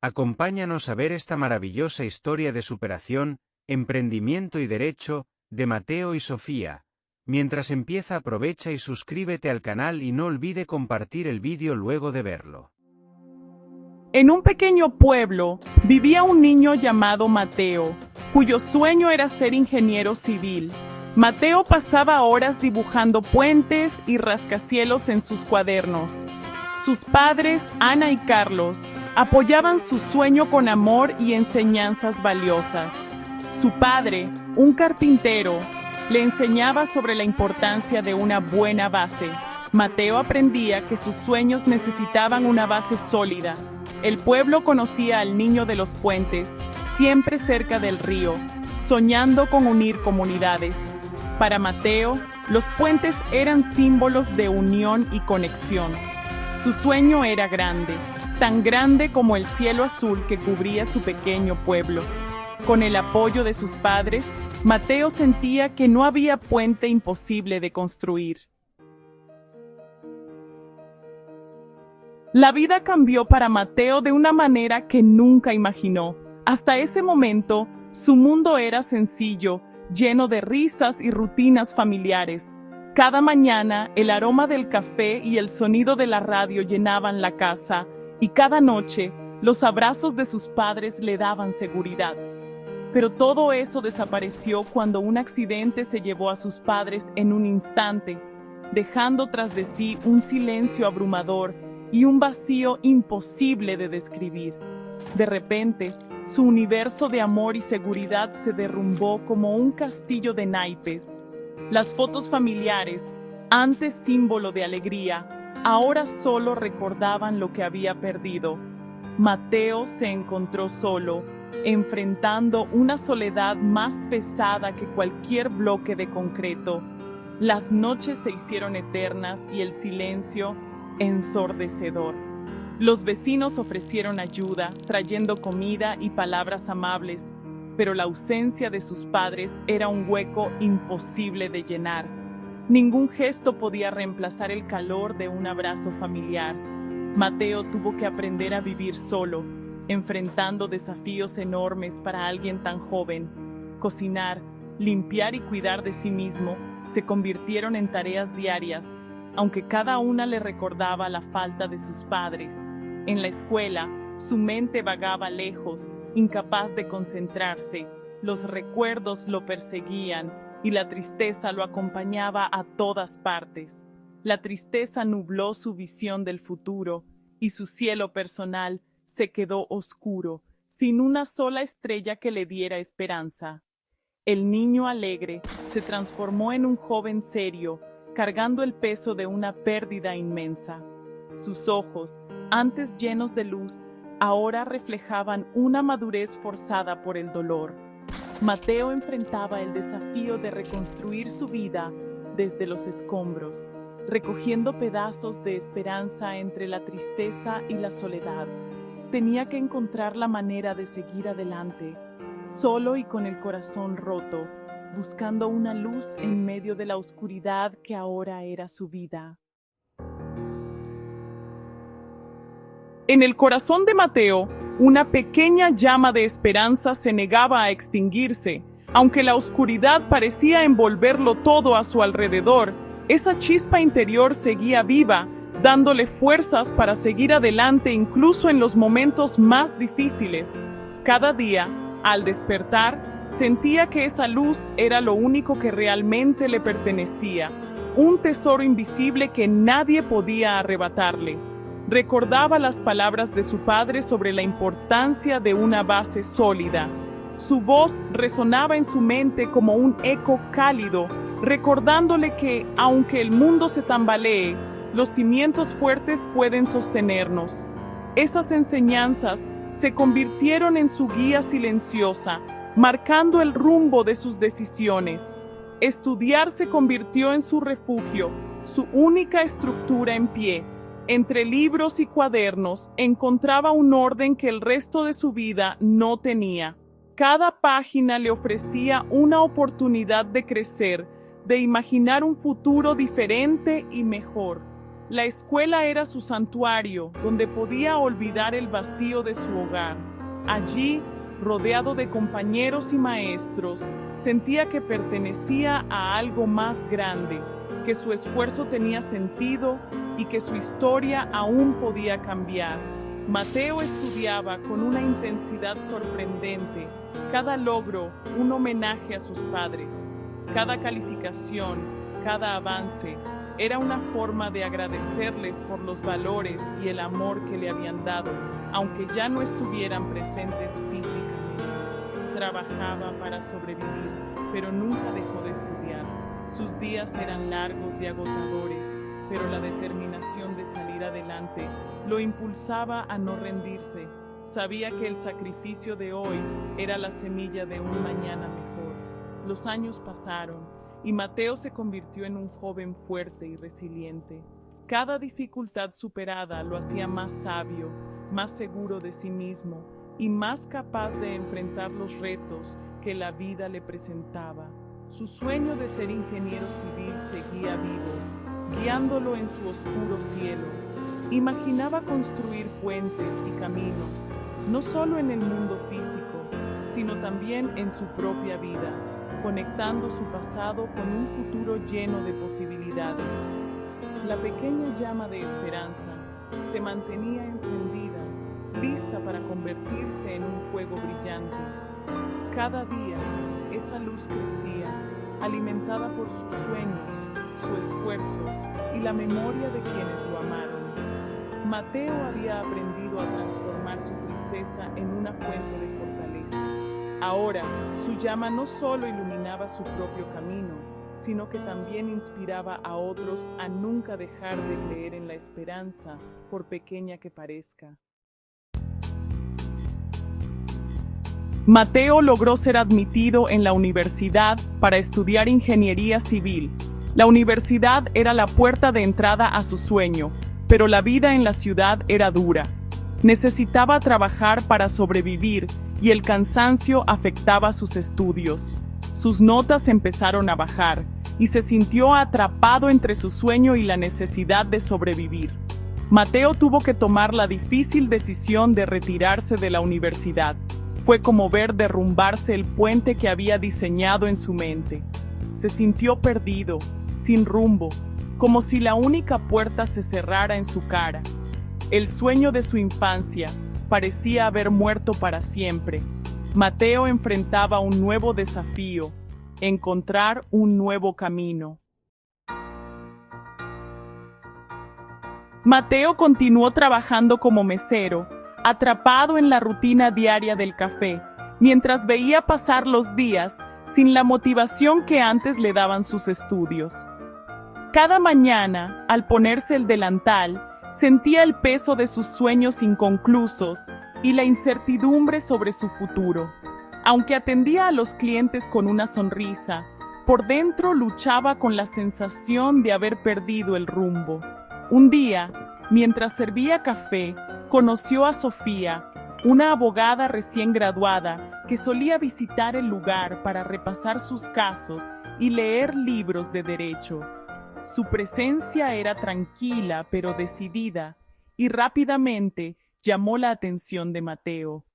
Acompáñanos a ver esta maravillosa historia de superación, emprendimiento y derecho, de Mateo y Sofía. Mientras empieza, aprovecha y suscríbete al canal y no olvide compartir el vídeo luego de verlo. En un pequeño pueblo vivía un niño llamado Mateo, cuyo sueño era ser ingeniero civil. Mateo pasaba horas dibujando puentes y rascacielos en sus cuadernos. Sus padres, Ana y Carlos, apoyaban su sueño con amor y enseñanzas valiosas. Su padre, un carpintero, le enseñaba sobre la importancia de una buena base. Mateo aprendía que sus sueños necesitaban una base sólida. El pueblo conocía al niño de los puentes, siempre cerca del río, soñando con unir comunidades. Para Mateo, los puentes eran símbolos de unión y conexión. Su sueño era grande, tan grande como el cielo azul que cubría su pequeño pueblo. Con el apoyo de sus padres, Mateo sentía que no había puente imposible de construir. La vida cambió para Mateo de una manera que nunca imaginó. Hasta ese momento, su mundo era sencillo, lleno de risas y rutinas familiares. Cada mañana, el aroma del café y el sonido de la radio llenaban la casa, y cada noche, los abrazos de sus padres le daban seguridad. Pero todo eso desapareció cuando un accidente se llevó a sus padres en un instante, dejando tras de sí un silencio abrumador y un vacío imposible de describir. De repente, su universo de amor y seguridad se derrumbó como un castillo de naipes. Las fotos familiares, antes símbolo de alegría, ahora solo recordaban lo que había perdido. Mateo se encontró solo, enfrentando una soledad más pesada que cualquier bloque de concreto. Las noches se hicieron eternas y el silencio ensordecedor. Los vecinos ofrecieron ayuda, trayendo comida y palabras amables, pero la ausencia de sus padres era un hueco imposible de llenar. Ningún gesto podía reemplazar el calor de un abrazo familiar. Mateo tuvo que aprender a vivir solo, enfrentando desafíos enormes para alguien tan joven. Cocinar, limpiar y cuidar de sí mismo se convirtieron en tareas diarias, aunque cada una le recordaba la falta de sus padres. En la escuela, su mente vagaba lejos, incapaz de concentrarse. Los recuerdos lo perseguían y la tristeza lo acompañaba a todas partes. La tristeza nubló su visión del futuro y su cielo personal se quedó oscuro, sin una sola estrella que le diera esperanza. El niño alegre se transformó en un joven serio, cargando el peso de una pérdida inmensa. Sus ojos, antes llenos de luz, ahora reflejaban una madurez forzada por el dolor. Mateo enfrentaba el desafío de reconstruir su vida desde los escombros, recogiendo pedazos de esperanza entre la tristeza y la soledad. Tenía que encontrar la manera de seguir adelante, solo y con el corazón roto, buscando una luz en medio de la oscuridad que ahora era su vida. En el corazón de Mateo, una pequeña llama de esperanza se negaba a extinguirse. Aunque la oscuridad parecía envolverlo todo a su alrededor, esa chispa interior seguía viva, dándole fuerzas para seguir adelante incluso en los momentos más difíciles. Cada día, al despertar, sentía que esa luz era lo único que realmente le pertenecía, un tesoro invisible que nadie podía arrebatarle. Recordaba las palabras de su padre sobre la importancia de una base sólida. Su voz resonaba en su mente como un eco cálido, recordándole que, aunque el mundo se tambalee, los cimientos fuertes pueden sostenernos. Esas enseñanzas se convirtieron en su guía silenciosa, marcando el rumbo de sus decisiones. Estudiar se convirtió en su refugio, su única estructura en pie. Entre libros y cuadernos encontraba un orden que el resto de su vida no tenía. Cada página le ofrecía una oportunidad de crecer, de imaginar un futuro diferente y mejor. La escuela era su santuario, donde podía olvidar el vacío de su hogar. Allí, rodeado de compañeros y maestros, sentía que pertenecía a algo más grande, que su esfuerzo tenía sentido y que su historia aún podía cambiar. Mateo estudiaba con una intensidad sorprendente, cada logro un homenaje a sus padres, cada calificación, cada avance, era una forma de agradecerles por los valores y el amor que le habían dado, aunque ya no estuvieran presentes físicamente. Trabajaba para sobrevivir, pero nunca dejó de estudiar. Sus días eran largos y agotadores, pero la determinación de salir adelante lo impulsaba a no rendirse. Sabía que el sacrificio de hoy era la semilla de un mañana mejor. Los años pasaron y Mateo se convirtió en un joven fuerte y resiliente. Cada dificultad superada lo hacía más sabio, más seguro de sí mismo y más capaz de enfrentar los retos que la vida le presentaba. Su sueño de ser ingeniero civil seguía vivo, guiándolo en su oscuro cielo. Imaginaba construir puentes y caminos, no solo en el mundo físico, sino también en su propia vida, conectando su pasado con un futuro lleno de posibilidades. La pequeña llama de esperanza se mantenía encendida, lista para convertirse en un fuego brillante. Cada día, esa luz crecía, alimentada por sus sueños, su esfuerzo y la memoria de quienes lo amaron. Mateo había aprendido a transformar su tristeza en una fuente de fortaleza. Ahora, su llama no solo iluminaba su propio camino, sino que también inspiraba a otros a nunca dejar de creer en la esperanza, por pequeña que parezca. Mateo logró ser admitido en la universidad para estudiar ingeniería civil. La universidad era la puerta de entrada a su sueño, pero la vida en la ciudad era dura. Necesitaba trabajar para sobrevivir y el cansancio afectaba sus estudios. Sus notas empezaron a bajar y se sintió atrapado entre su sueño y la necesidad de sobrevivir. Mateo tuvo que tomar la difícil decisión de retirarse de la universidad. Fue como ver derrumbarse el puente que había diseñado en su mente. Se sintió perdido, sin rumbo, como si la única puerta se cerrara en su cara. El sueño de su infancia parecía haber muerto para siempre. Mateo enfrentaba un nuevo desafío, encontrar un nuevo camino. Mateo continuó trabajando como mesero, atrapado en la rutina diaria del café, mientras veía pasar los días sin la motivación que antes le daban sus estudios. Cada mañana, al ponerse el delantal, sentía el peso de sus sueños inconclusos y la incertidumbre sobre su futuro. Aunque atendía a los clientes con una sonrisa, por dentro luchaba con la sensación de haber perdido el rumbo. Un día, mientras servía café, conoció a Sofía, una abogada recién graduada que solía visitar el lugar para repasar sus casos y leer libros de derecho. Su presencia era tranquila pero decidida y rápidamente llamó la atención de Mateo.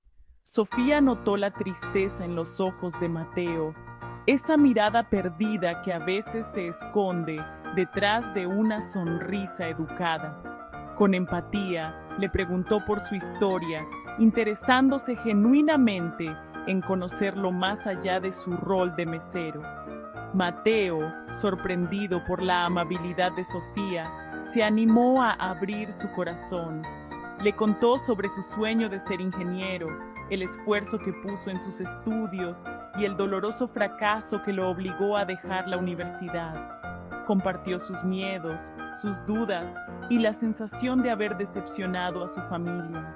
Sofía notó la tristeza en los ojos de Mateo, esa mirada perdida que a veces se esconde detrás de una sonrisa educada. Con empatía, le preguntó por su historia, interesándose genuinamente en conocerlo más allá de su rol de mesero. Mateo, sorprendido por la amabilidad de Sofía, se animó a abrir su corazón. Le contó sobre su sueño de ser ingeniero, el esfuerzo que puso en sus estudios y el doloroso fracaso que lo obligó a dejar la universidad. Compartió sus miedos, sus dudas y la sensación de haber decepcionado a su familia.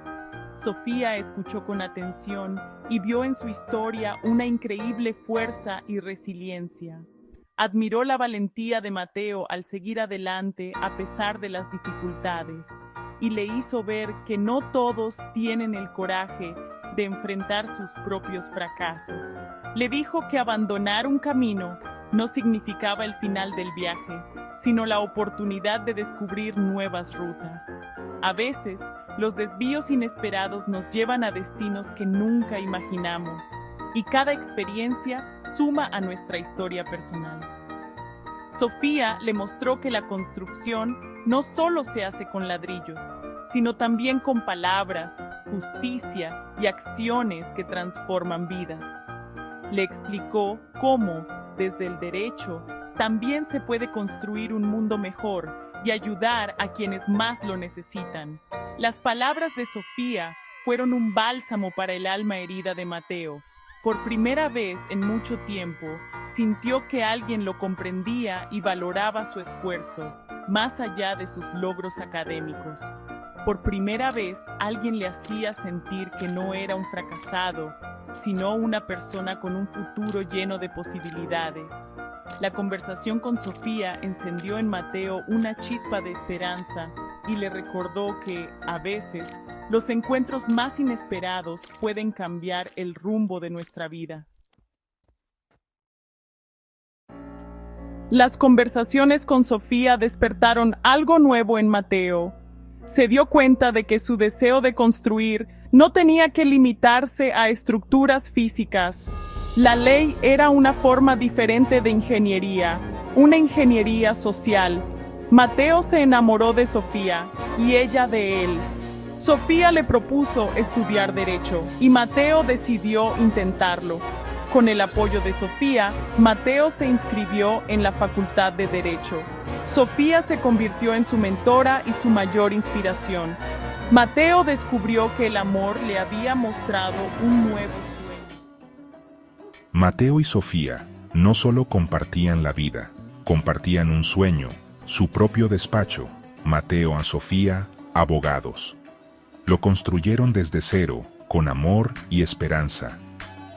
Sofía escuchó con atención y vio en su historia una increíble fuerza y resiliencia. Admiró la valentía de Mateo al seguir adelante a pesar de las dificultades y le hizo ver que no todos tienen el coraje de enfrentar sus propios fracasos. Le dijo que abandonar un camino no significaba el final del viaje, sino la oportunidad de descubrir nuevas rutas. A veces, los desvíos inesperados nos llevan a destinos que nunca imaginamos, y cada experiencia suma a nuestra historia personal. Sofía le mostró que la construcción no solo se hace con ladrillos, sino también con palabras, justicia y acciones que transforman vidas. Le explicó cómo, desde el derecho, también se puede construir un mundo mejor y ayudar a quienes más lo necesitan. Las palabras de Sofía fueron un bálsamo para el alma herida de Mateo. Por primera vez en mucho tiempo, sintió que alguien lo comprendía y valoraba su esfuerzo, más allá de sus logros académicos. Por primera vez, alguien le hacía sentir que no era un fracasado, sino una persona con un futuro lleno de posibilidades. La conversación con Sofía encendió en Mateo una chispa de esperanza y le recordó que, a veces, los encuentros más inesperados pueden cambiar el rumbo de nuestra vida. Las conversaciones con Sofía despertaron algo nuevo en Mateo. Se dio cuenta de que su deseo de construir no tenía que limitarse a estructuras físicas. La ley era una forma diferente de ingeniería, una ingeniería social. Mateo se enamoró de Sofía y ella de él. Sofía le propuso estudiar derecho y Mateo decidió intentarlo. Con el apoyo de Sofía, Mateo se inscribió en la Facultad de Derecho. Sofía se convirtió en su mentora y su mayor inspiración. Mateo descubrió que el amor le había mostrado un nuevo sueño. Mateo y Sofía no solo compartían la vida, compartían un sueño, su propio despacho. Mateo a Sofía, abogados. Lo construyeron desde cero, con amor y esperanza.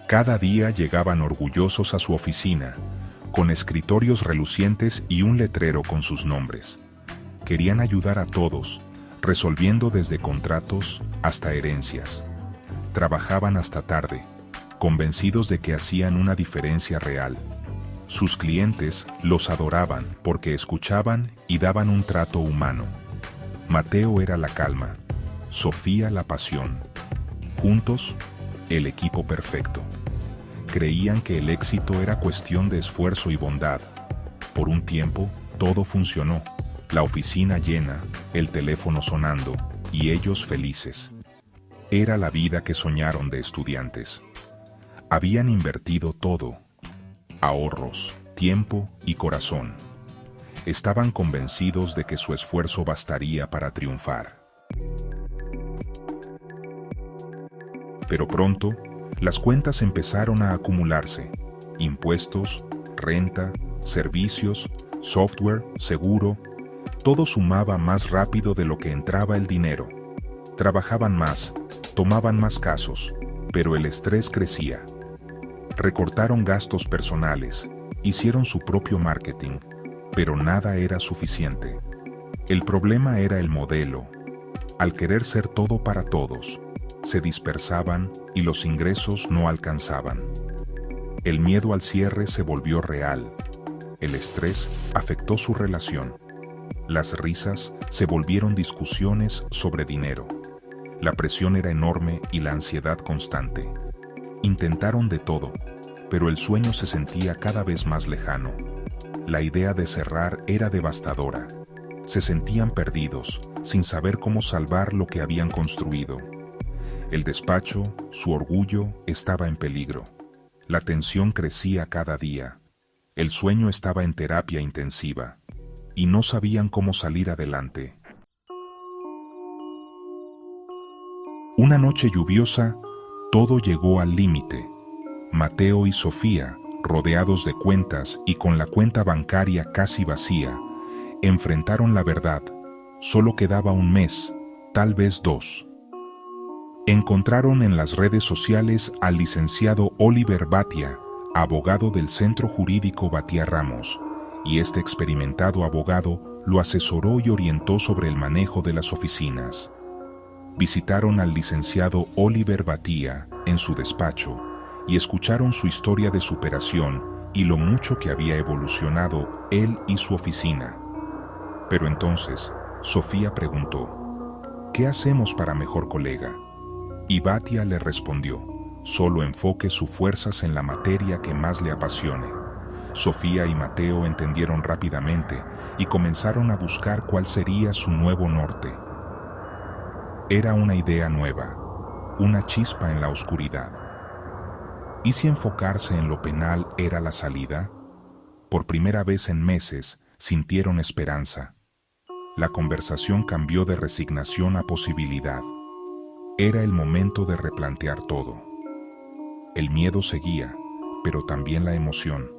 Cada día llegaban orgullosos a su oficina, con escritorios relucientes y un letrero con sus nombres. Querían ayudar a todos, resolviendo desde contratos hasta herencias. Trabajaban hasta tarde, convencidos de que hacían una diferencia real. Sus clientes los adoraban porque escuchaban y daban un trato humano. Mateo era la calma, Sofía la pasión. Juntos, el equipo perfecto. Creían que el éxito era cuestión de esfuerzo y bondad. Por un tiempo, todo funcionó. La oficina llena, el teléfono sonando, y ellos felices. Era la vida que soñaron de estudiantes. Habían invertido todo. Ahorros, tiempo y corazón. Estaban convencidos de que su esfuerzo bastaría para triunfar. Pero pronto, las cuentas empezaron a acumularse. Impuestos, renta, servicios, software, seguro. Todo sumaba más rápido de lo que entraba el dinero. Trabajaban más, tomaban más casos, pero el estrés crecía. Recortaron gastos personales, hicieron su propio marketing, pero nada era suficiente. El problema era el modelo. Al querer ser todo para todos, se dispersaban y los ingresos no alcanzaban. El miedo al cierre se volvió real. El estrés afectó su relación. Las risas se volvieron discusiones sobre dinero. La presión era enorme y la ansiedad constante. Intentaron de todo, pero el sueño se sentía cada vez más lejano. La idea de cerrar era devastadora. Se sentían perdidos, sin saber cómo salvar lo que habían construido. El despacho, su orgullo, estaba en peligro. La tensión crecía cada día. El sueño estaba en terapia intensiva. Y no sabían cómo salir adelante. Una noche lluviosa, todo llegó al límite. Mateo y Sofía, rodeados de cuentas y con la cuenta bancaria casi vacía, enfrentaron la verdad. Solo quedaba un mes, tal vez 2. Encontraron en las redes sociales al licenciado Oliver Batia, abogado del Centro Jurídico Batia Ramos, y este experimentado abogado lo asesoró y orientó sobre el manejo de las oficinas. Visitaron al licenciado Oliver Batia en su despacho y escucharon su historia de superación y lo mucho que había evolucionado él y su oficina. Pero entonces, Sofía preguntó, ¿qué hacemos para mejor colega? Y Batia le respondió, solo enfoque sus fuerzas en la materia que más le apasione. Sofía y Mateo entendieron rápidamente y comenzaron a buscar cuál sería su nuevo norte. Era una idea nueva, una chispa en la oscuridad. ¿Y si enfocarse en lo penal era la salida? Por primera vez en meses, sintieron esperanza. La conversación cambió de resignación a posibilidad. Era el momento de replantear todo. El miedo seguía, pero también la emoción.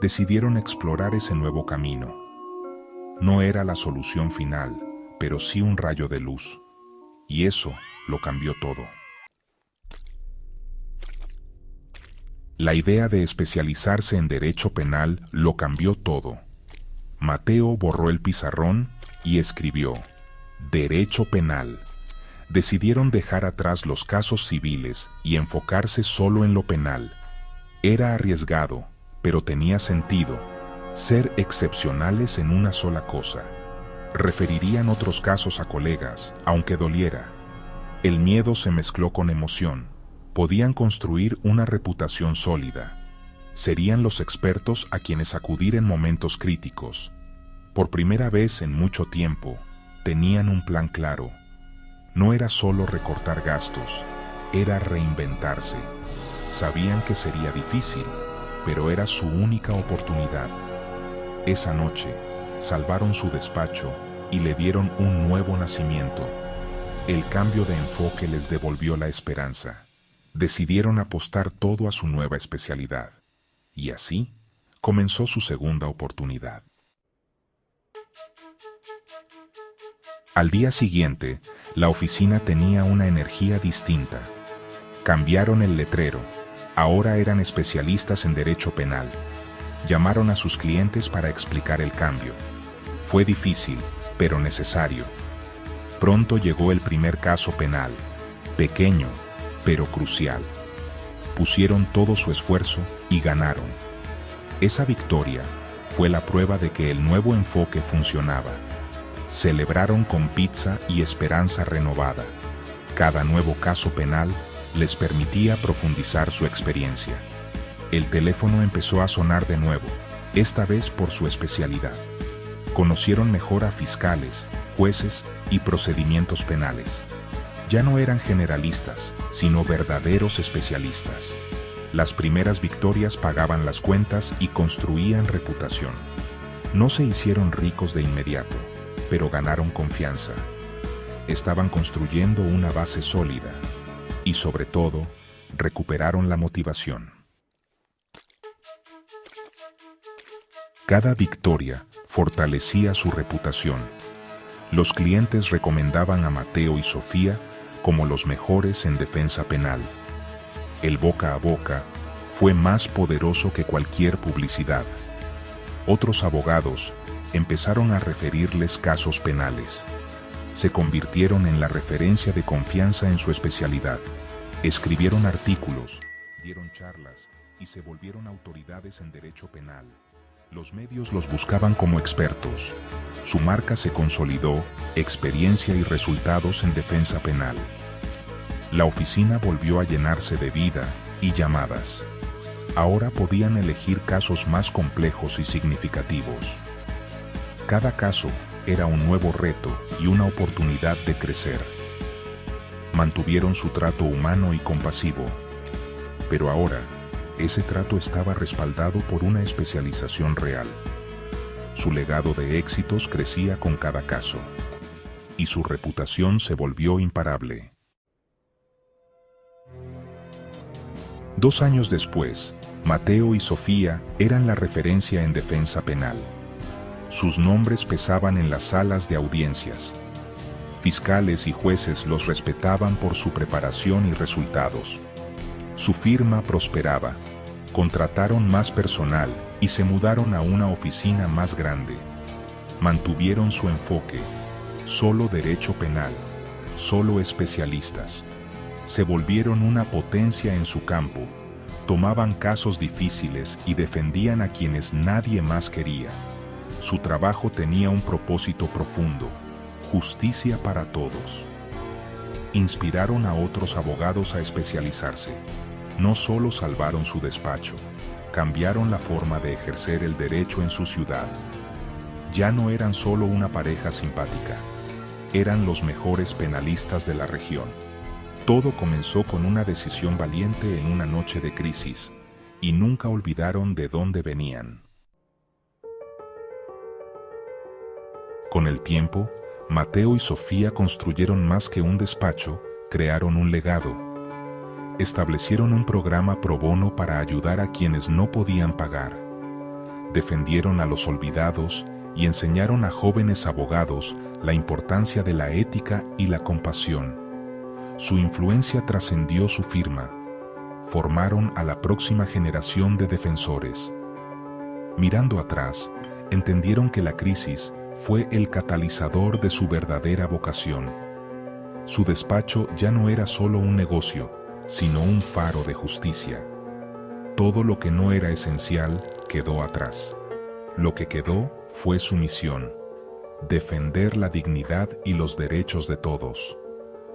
Decidieron explorar ese nuevo camino. No era la solución final, pero sí un rayo de luz. Y eso lo cambió todo. La idea de especializarse en derecho penal lo cambió todo. Mateo borró el pizarrón y escribió, Derecho Penal. Decidieron dejar atrás los casos civiles y enfocarse solo en lo penal. Era arriesgado, pero tenía sentido. Ser excepcionales en una sola cosa. Referirían otros casos a colegas, aunque doliera. El miedo se mezcló con emoción. Podían construir una reputación sólida. Serían los expertos a quienes acudir en momentos críticos. Por primera vez en mucho tiempo, tenían un plan claro. No era solo recortar gastos, era reinventarse. Sabían que sería difícil, pero era su única oportunidad. Esa noche, salvaron su despacho y le dieron un nuevo nacimiento. El cambio de enfoque les devolvió la esperanza. Decidieron apostar todo a su nueva especialidad. Y así, comenzó su segunda oportunidad. Al día siguiente, la oficina tenía una energía distinta. Cambiaron el letrero. Ahora eran especialistas en derecho penal. Llamaron a sus clientes para explicar el cambio. Fue difícil, pero necesario. Pronto llegó el primer caso penal. Pequeño, pero crucial. Pusieron todo su esfuerzo y ganaron. Esa victoria fue la prueba de que el nuevo enfoque funcionaba. Celebraron con pizza y esperanza renovada. Cada nuevo caso penal les permitía profundizar su experiencia. El teléfono empezó a sonar de nuevo, esta vez por su especialidad. Conocieron mejor a fiscales, jueces y procedimientos penales. Ya no eran generalistas, sino verdaderos especialistas. Las primeras victorias pagaban las cuentas y construían reputación. No se hicieron ricos de inmediato, pero ganaron confianza. Estaban construyendo una base sólida y, sobre todo, recuperaron la motivación. Cada victoria fortalecía su reputación. Los clientes recomendaban a Mateo y Sofía como los mejores en defensa penal. El boca a boca fue más poderoso que cualquier publicidad. Otros abogados empezaron a referirles casos penales. Se convirtieron en la referencia de confianza en su especialidad. Escribieron artículos, dieron charlas y se volvieron autoridades en derecho penal. Los medios los buscaban como expertos. Su marca se consolidó, experiencia y resultados en defensa penal. La oficina volvió a llenarse de vida y llamadas. Ahora podían elegir casos más complejos y significativos. Cada caso era un nuevo reto y una oportunidad de crecer. Mantuvieron su trato humano y compasivo, pero ahora ese trato estaba respaldado por una especialización real. Su legado de éxitos crecía con cada caso, y su reputación se volvió imparable. 2 años después, Mateo y Sofía eran la referencia en defensa penal. Sus nombres pesaban en las salas de audiencias. Fiscales y jueces los respetaban por su preparación y resultados. Su firma prosperaba. Contrataron más personal y se mudaron a una oficina más grande. Mantuvieron su enfoque. Solo derecho penal. Solo especialistas. Se volvieron una potencia en su campo, Tomaban casos difíciles y defendían a quienes nadie más quería. Su trabajo tenía un propósito profundo: justicia para todos. Inspiraron a otros abogados a especializarse. No solo salvaron su despacho, cambiaron la forma de ejercer el derecho en su ciudad. Ya no eran solo una pareja simpática, eran los mejores penalistas de la región. Todo comenzó con una decisión valiente en una noche de crisis, y nunca olvidaron de dónde venían. Con el tiempo, Mateo y Sofía construyeron más que un despacho, crearon un legado. Establecieron un programa pro bono para ayudar a quienes no podían pagar. Defendieron a los olvidados y enseñaron a jóvenes abogados la importancia de la ética y la compasión. Su influencia trascendió su firma. Formaron a la próxima generación de defensores. Mirando atrás, entendieron que la crisis fue el catalizador de su verdadera vocación. Su despacho ya no era solo un negocio, sino un faro de justicia. Todo lo que no era esencial quedó atrás. Lo que quedó fue su misión: defender la dignidad y los derechos de todos.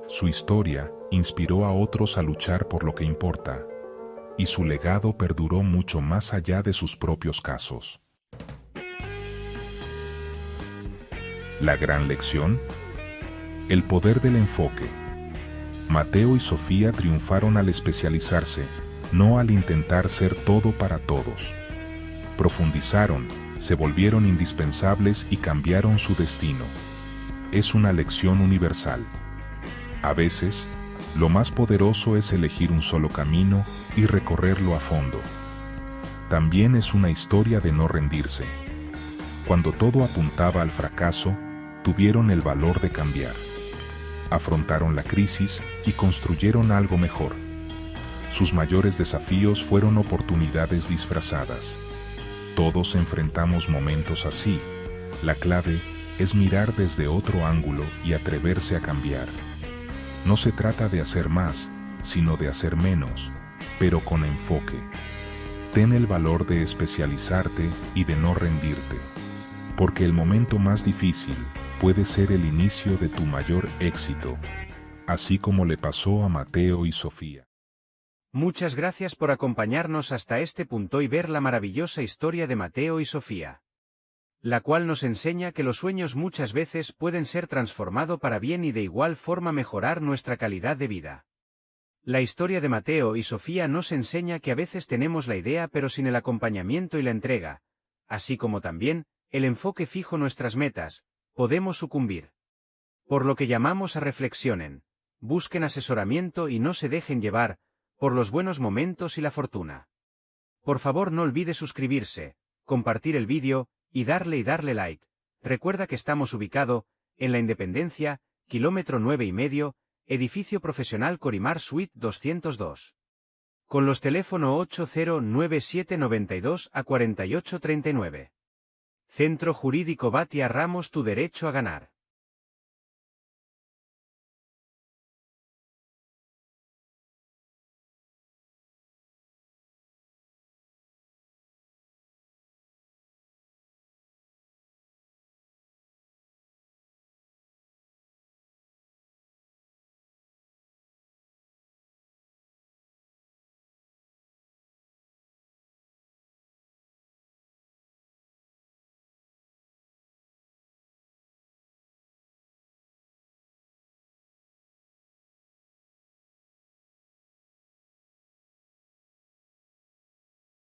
Su historia inspiró a otros a luchar por lo que importa, y su legado perduró mucho más allá de sus propios casos. La gran lección: el poder del enfoque. Mateo y Sofía triunfaron al especializarse, no al intentar ser todo para todos. Profundizaron, se volvieron indispensables y cambiaron su destino. Es una lección universal. A veces, lo más poderoso es elegir un solo camino y recorrerlo a fondo. También es una historia de no rendirse. Cuando todo apuntaba al fracaso, tuvieron el valor de cambiar. Afrontaron la crisis y construyeron algo mejor. Sus mayores desafíos fueron oportunidades disfrazadas. Todos enfrentamos momentos así. La clave es mirar desde otro ángulo y atreverse a cambiar. No se trata de hacer más, sino de hacer menos, pero con enfoque. Ten el valor de especializarte y de no rendirte, porque el momento más difícil puede ser el inicio de tu mayor éxito, así como le pasó a Mateo y Sofía. Muchas gracias por acompañarnos hasta este punto y ver la maravillosa historia de Mateo y Sofía, la cual nos enseña que los sueños muchas veces pueden ser transformados para bien y de igual forma mejorar nuestra calidad de vida. La historia de Mateo y Sofía nos enseña que a veces tenemos la idea pero sin el acompañamiento y la entrega, así como también el enfoque fijo nuestras metas, podemos sucumbir. Por lo que llamamos a reflexionen, busquen asesoramiento y no se dejen llevar por los buenos momentos y la fortuna. Por favor no olvide suscribirse, compartir el vídeo y darle like. Recuerda que estamos ubicado en La Independencia, kilómetro 9,5, edificio profesional Corimar Suite 202. Con los teléfono 809792 a 4839. Centro Jurídico Batia Ramos, tu derecho a ganar.